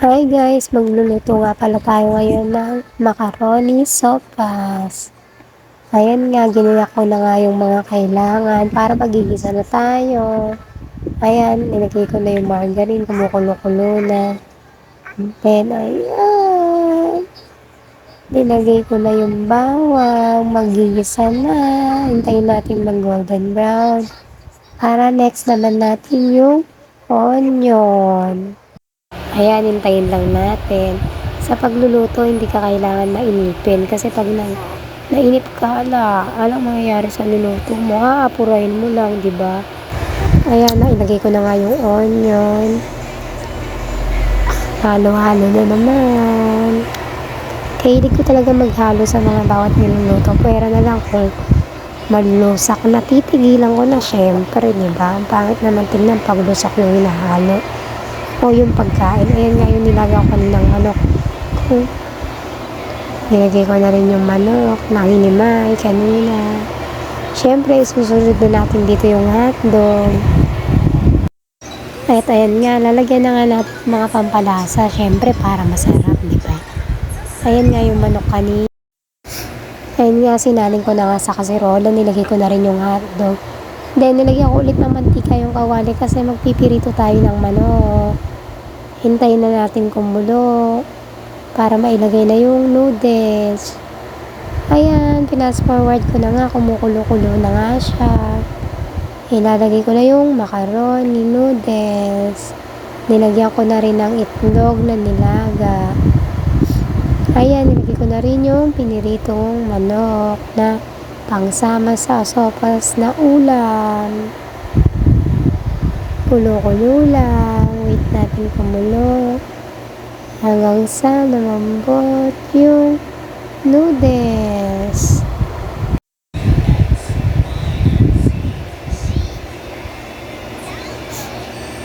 Hi guys, magluluto nga pala tayo ngayon ng macaroni sopas. Ayan nga, ginaya ko na nga yung mga kailangan para magigisa na tayo. Ayan, nilagay ko na yung margarine, kumukulo-kulo na. Then, ayan, nilagay ko na yung bawang, magigisa na. Hintayin natin mag golden brown. Para next naman natin yung onion. Ayan, hintayin lang natin. Sa pagluluto, hindi ka kailangan mainipin. Kasi pag nainip ka, alam mangyayari sa niluto mo. Aapurahin mo lang, di ba? Ayan, nailagay ko na nga yung onion. Halo-halo na naman. Kahilig ko talaga maghalo sa mga bawat niluluto. Pwera na lang kung malusak na, titigilan ko na syempre, di ba? Ang pangit naman tingnan pag lusak yung hinahalo o yung pagkain. Ayan nga yung nilagaw ko ng manok. Nilagay ko na rin yung manok na hinimay kanina. Siyempre, susunod na natin dito yung hotdog. At ayan nga, lalagyan na nga natin mga pampalasa. Siyempre, para masarap, di ba? Ayan nga yung manok kanina. Ayan nga, sinaling ko na nga sa kasirola. Nilagay ko na rin yung hotdog. Then, nilagyan ko ulit ng mantika yung kawali kasi magpipirito tayo ng manok. Hintayin na natin kumulo para mailagay na yung noodles. Ayan, fast forward ko na nga, kumukulo-kulo na nga siya. Ilalagay ko na yung macaroni noodles. Nilagyan ko na rin ng itlog na nilaga. Ayan, nilagay ko na rin yung piniritong manok na pangsama sa sopas na ulam. Kulo-kulo lang. Wait natin kumulo hanggang sa lumambot yung noodles.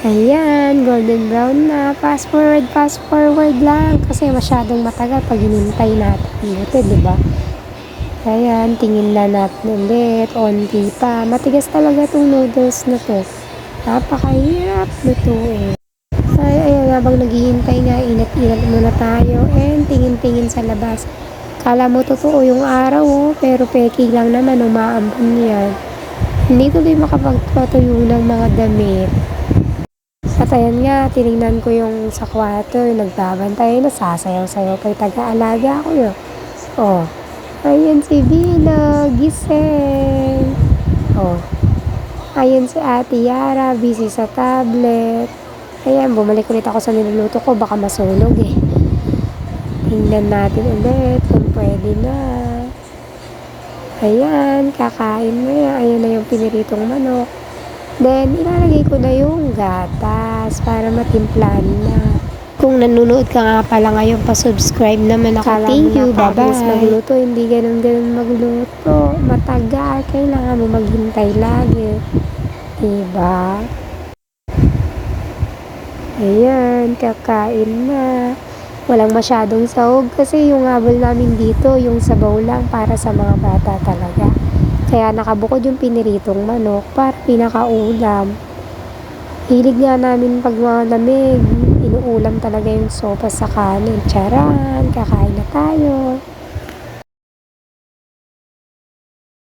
Ayan, golden brown na. Fast forward lang kasi masyadong matagal pag hinintay natin. Buti, diba? Ayan, tingin na natin ulit. Onti pa. Matigas talaga itong noodles na to. Napakahirap lutuin. Ay, ayan, habang naghihintay nga, inat-inat muna tayo and tingin-tingin sa labas. Kala mo totoo yung araw, pero peki lang naman, umaambon yan. Hindi tuloy makapagpatuyo ng mga damit. At ayan nga, tinignan ko yung sa kwarto, yung nagbabantay, nasasayaw-sayaw pa yung taga-alaga ko yun. Oh, ayan si Bino, gising. Oh, ayan si Ate Yara, busy sa tablet. Ayan, bumalik ulit ako sa niluluto ko, baka masunog eh. Tingnan natin ulit kung pwede na. Ayan, kakain mo yan. Ayan na yung piniritong manok. Then, ilalagay ko na yung gatas para matimplahan na. Kung nanonood ka nga pala ngayon, pa-subscribe naman ako. Thank you, bye-bye. Magluto, hindi ganun magluto. Matagal, kailangan mo maghintay lagi. Diba? Ayan, kakain na. Walang masyadong sahog kasi yung habol namin dito, yung sabaw lang para sa mga bata talaga. Kaya nakabukod yung piniritong manok para pinakaulam. Hilig nga namin pag malamig, inuulam talaga yung sopa sa kanin. Charan, kakain na tayo.